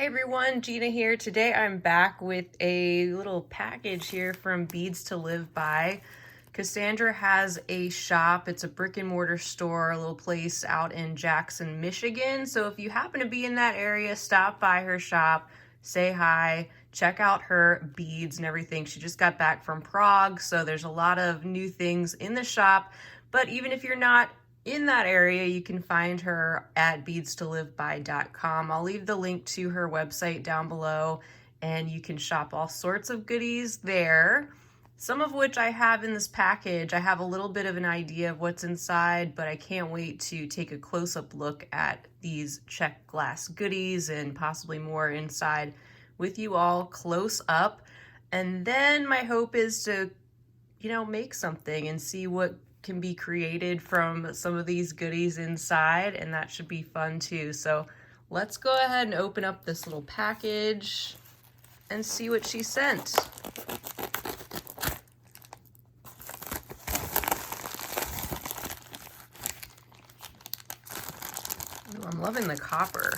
everyone, Gina here. Today I'm back with a little package here from Beads to Live By. Cassandra has a shop. It's a brick and mortar store, a little place out in Jackson, Michigan. So if you happen to be in that area, stop by her shop, say hi, check out her beads and everything. She just got back from Prague, so there's a lot of new things in the shop. But even if you're not in that area, you can find her at beadstoliveby.com. I'll leave the link to her website down below, and you can shop all sorts of goodies there, some of which I have in this package. I have a little bit of an idea of what's inside, but I can't wait to take a close-up look at these check glass goodies and possibly more inside with you all close up. And then my hope is to, make something and see what can be created from some of these goodies inside, and that should be fun too. So let's go ahead and open up this little package and see what she sent. Ooh, I'm loving the copper.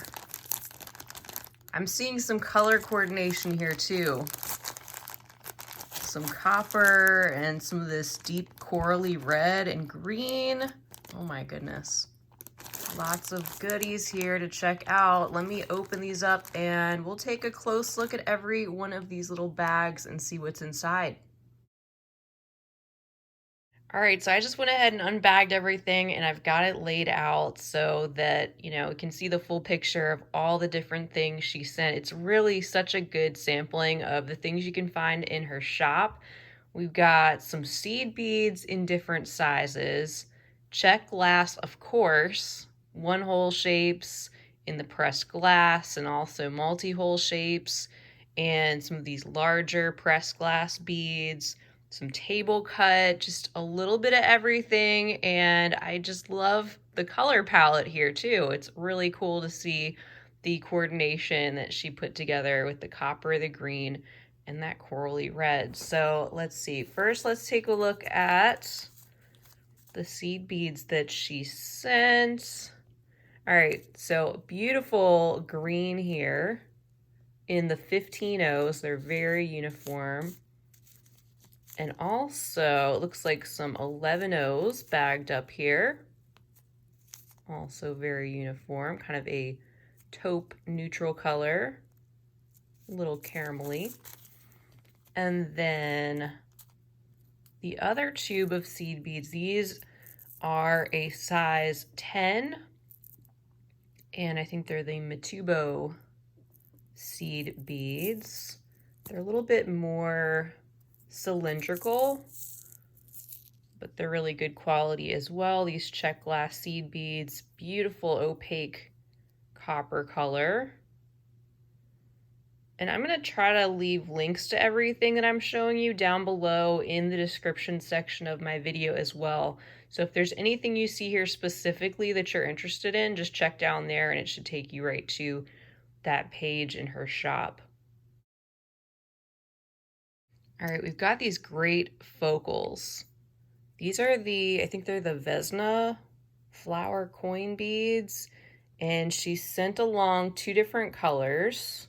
I'm seeing some color coordination here too. Some copper and some of this deep corally red and green. Oh my goodness. Lots of goodies here to check out. Let me open these up and we'll take a close look at every one of these little bags and see what's inside. All right, so I just went ahead and unbagged everything and I've got it laid out so that, you can see the full picture of all the different things she sent. It's really such a good sampling of the things you can find in her shop. We've got some seed beads in different sizes, check glass, of course, one-hole shapes in the pressed glass and also multi-hole shapes, and some of these larger pressed glass beads, some table cut, just a little bit of everything. And I just love the color palette here too. It's really cool to see the coordination that she put together with the copper, the green, and that corally red. So let's see. First, let's take a look at the seed beads that she sent. All right, so beautiful green here in the 15-0s. They're very uniform. And also, it looks like some 11-0s bagged up here. Also very uniform, kind of a taupe neutral color, a little caramelly. And then the other tube of seed beads, these are a size 10, and I think they're the Mitubo seed beads. They're a little bit more cylindrical, but they're really good quality as well. These check glass seed beads, beautiful opaque copper color. And I'm going to try to leave links to everything that I'm showing you down below in the description section of my video as well. So if there's anything you see here specifically that you're interested in, just check down there and it should take you right to that page in her shop. All right, we've got these great focals. These are I think they're the Vesna flower coin beads, and she sent along 2 different colors.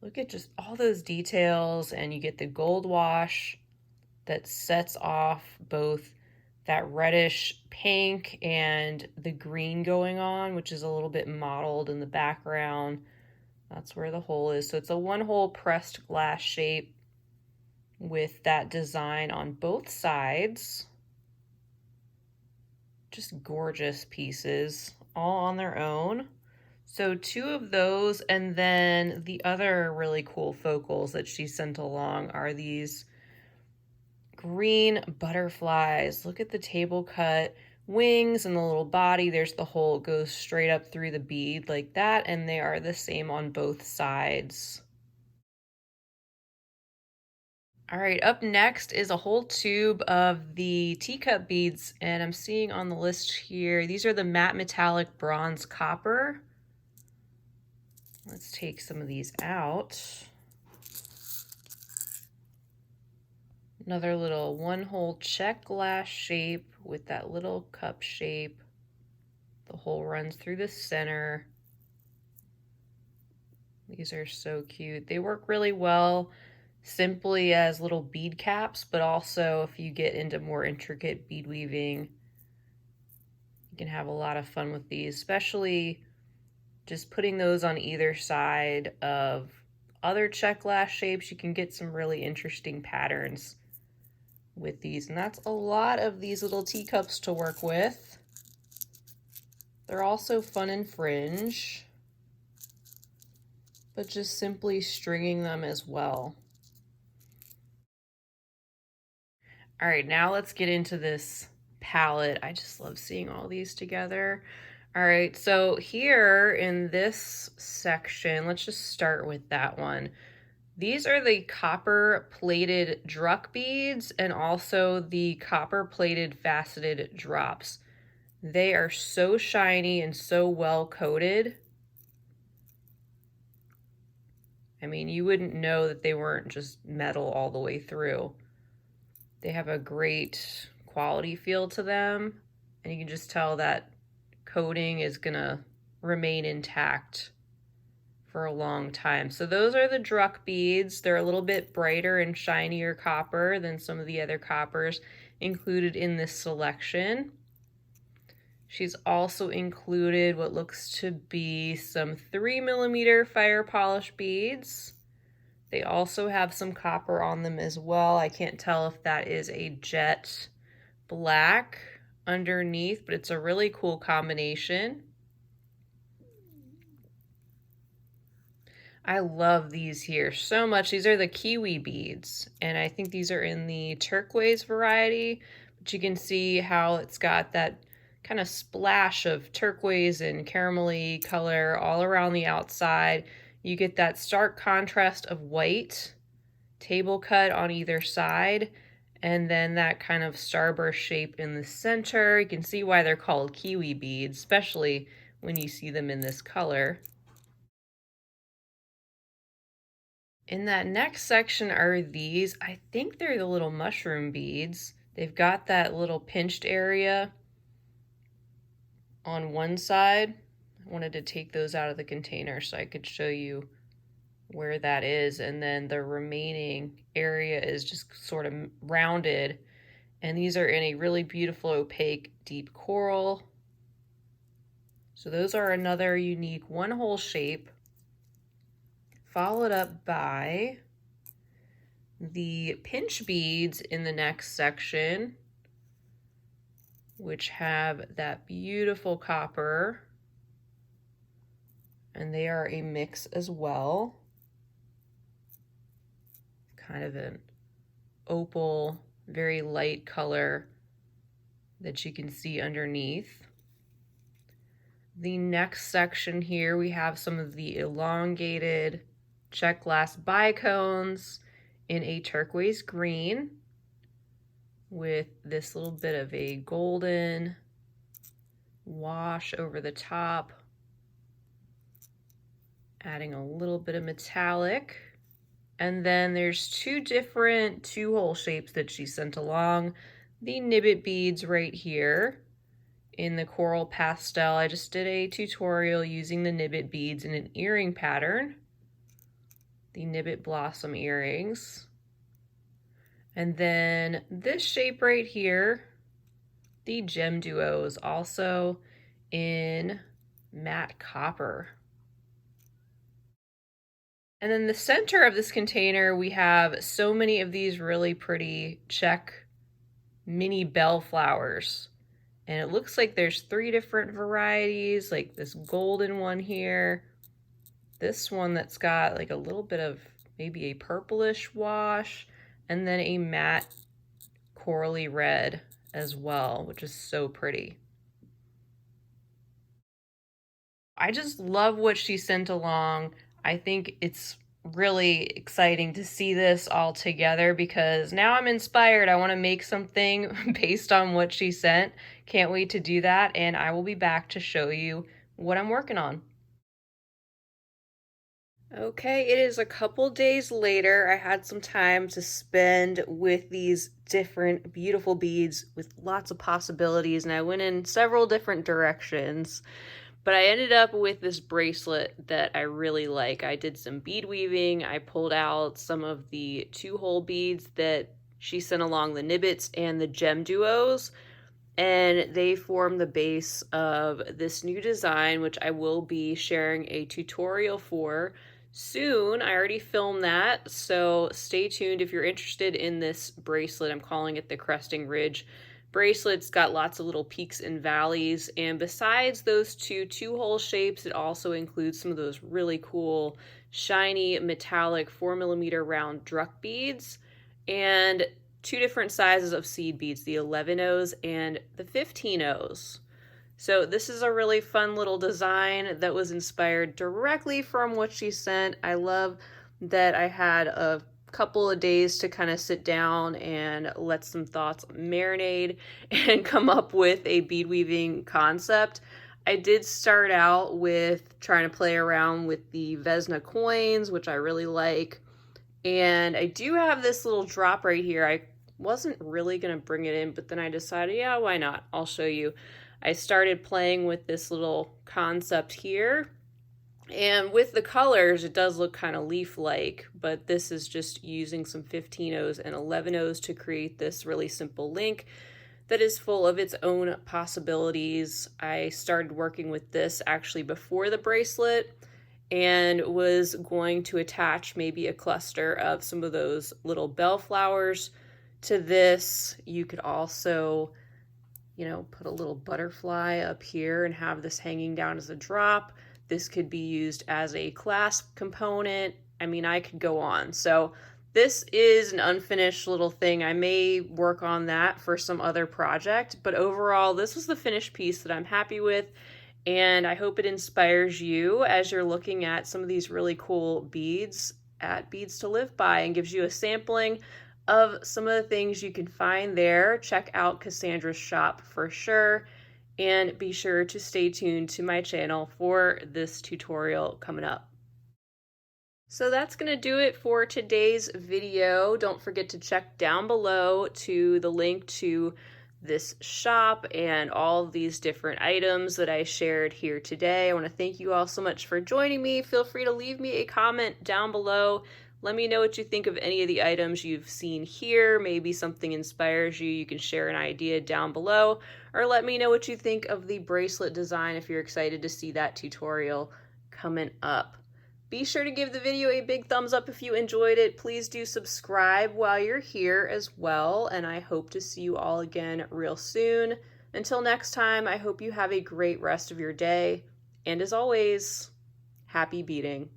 Look at just all those details, and you get the gold wash that sets off both that reddish pink and the green going on, which is a little bit mottled in the background. That's where the hole is. So it's a one-hole pressed glass shape with that design on both sides. Just gorgeous pieces, all on their own. So 2 of those, and then the other really cool focals that she sent along are these green butterflies. Look at the table cut wings and the little body. There's the hole, it goes straight up through the bead like that, and they are the same on both sides. All right, up next is a whole tube of the teacup beads, and I'm seeing on the list here, these are the matte metallic bronze copper. Let's take some of these out. Another little one-hole check glass shape with that little cup shape. The hole runs through the center. These are so cute. They work really well simply as little bead caps, but also if you get into more intricate bead weaving, you can have a lot of fun with these, especially just putting those on either side of other check glass shapes. You can get some really interesting patterns with these, and that's a lot of these little teacups to work with. They're also fun and fringe, but just simply stringing them as well. All right, now let's get into this palette. I just love seeing all these together. All right, so here in this section, let's just start with that one. These are the copper plated Druk beads and also the copper plated faceted drops. They are so shiny and so well coated. I mean, you wouldn't know that they weren't just metal all the way through. They have a great quality feel to them, and you can just tell that coating is gonna remain intact for a long time. So those are the Druk beads. They're a little bit brighter and shinier copper than some of the other coppers included in this selection. She's also included what looks to be some 3mm fire polish beads. They also have some copper on them as well. I can't tell if that is a jet black underneath, but it's a really cool combination. I love these here so much. These are the Kiwi beads, and I think these are in the Turquoise variety, but you can see how it's got that kind of splash of turquoise and caramelly color all around the outside. You get that stark contrast of white, table cut on either side, and then that kind of starburst shape in the center. You can see why they're called Kiwi beads, especially when you see them in this color. In that next section are these. I think they're the little mushroom beads. They've got that little pinched area on one side. I wanted to take those out of the container so I could show you where that is, and then the remaining area is just sort of rounded, and these are in a really beautiful opaque deep coral. So those are another unique one hole shape, followed up by the pinch beads in the next section, which have that beautiful copper, and they are a mix as well. Kind of an opal, very light color that you can see underneath. The next section here, we have some of the elongated check glass bicones in a turquoise green with this little bit of a golden wash over the top, adding a little bit of metallic. And then there's two different two-hole shapes that she sent along. The Nib-bit beads right here in the coral pastel. I just did a tutorial using the Nib-bit beads in an earring pattern. The Nib-bit blossom earrings. And then this shape right here, the GemDuos, also in matte copper. And then the center of this container, we have so many of these really pretty check mini bellflowers. And it looks like there's 3 different varieties, like this golden one here, this one that's got like a little bit of maybe a purplish wash, and then a matte corally red as well, which is so pretty. I just love what she sent along. I think it's really exciting to see this all together because now I'm inspired. I want to make something based on what she sent. Can't wait to do that, and I will be back to show you what I'm working on. Okay, it is a couple days later. I had some time to spend with these different beautiful beads with lots of possibilities, and I went in several different directions. But I ended up with this bracelet that I really like. I did some bead weaving. I pulled out some of the 2-hole beads that she sent along, the Nib-bits and the GemDuos, and they form the base of this new design, which I will be sharing a tutorial for soon. I already filmed that, so stay tuned if you're interested in this bracelet. I'm calling it the Cresting Ridge bracelet. It's got lots of little peaks and valleys, and besides those two-hole shapes, it also includes some of those really cool shiny metallic 4mm round Druk beads and 2 different sizes of seed beads, the 11-Os and the 15-Os. So this is a really fun little design that was inspired directly from what she sent. I love that I had a couple of days to kind of sit down and let some thoughts marinate and come up with a bead weaving concept. I did start out with trying to play around with the Vesna Coins, which I really like. And I do have this little drop right here. I wasn't really going to bring it in, but then I decided, yeah, why not? I'll show you. I started playing with this little concept here. And with the colors, it does look kind of leaf-like, but this is just using some 15-Os and 11-Os to create this really simple link that is full of its own possibilities. I started working with this actually before the bracelet and was going to attach maybe a cluster of some of those little bellflowers to this. You could also, you know, put a little butterfly up here and have this hanging down as a drop. This could be used as a clasp component. I mean, I could go on. So this is an unfinished little thing. I may work on that for some other project, but overall, this was the finished piece that I'm happy with, and I hope it inspires you as you're looking at some of these really cool beads at Beads to Live By and gives you a sampling of some of the things you can find there. Check out Cassandra's shop for sure. And be sure to stay tuned to my channel for this tutorial coming up. So that's going to do it for today's video. Don't forget to check down below to the link to this shop and all of these different items that I shared here today. I want to thank you all so much for joining me. Feel free to leave me a comment down below. Let me know what you think of any of the items you've seen here. Maybe something inspires you. You can share an idea down below, or let me know what you think of the bracelet design if you're excited to see that tutorial coming up. Be sure to give the video a big thumbs up if you enjoyed it. Please do subscribe while you're here as well, and I hope to see you all again real soon. Until next time, I hope you have a great rest of your day, and as always, happy beading.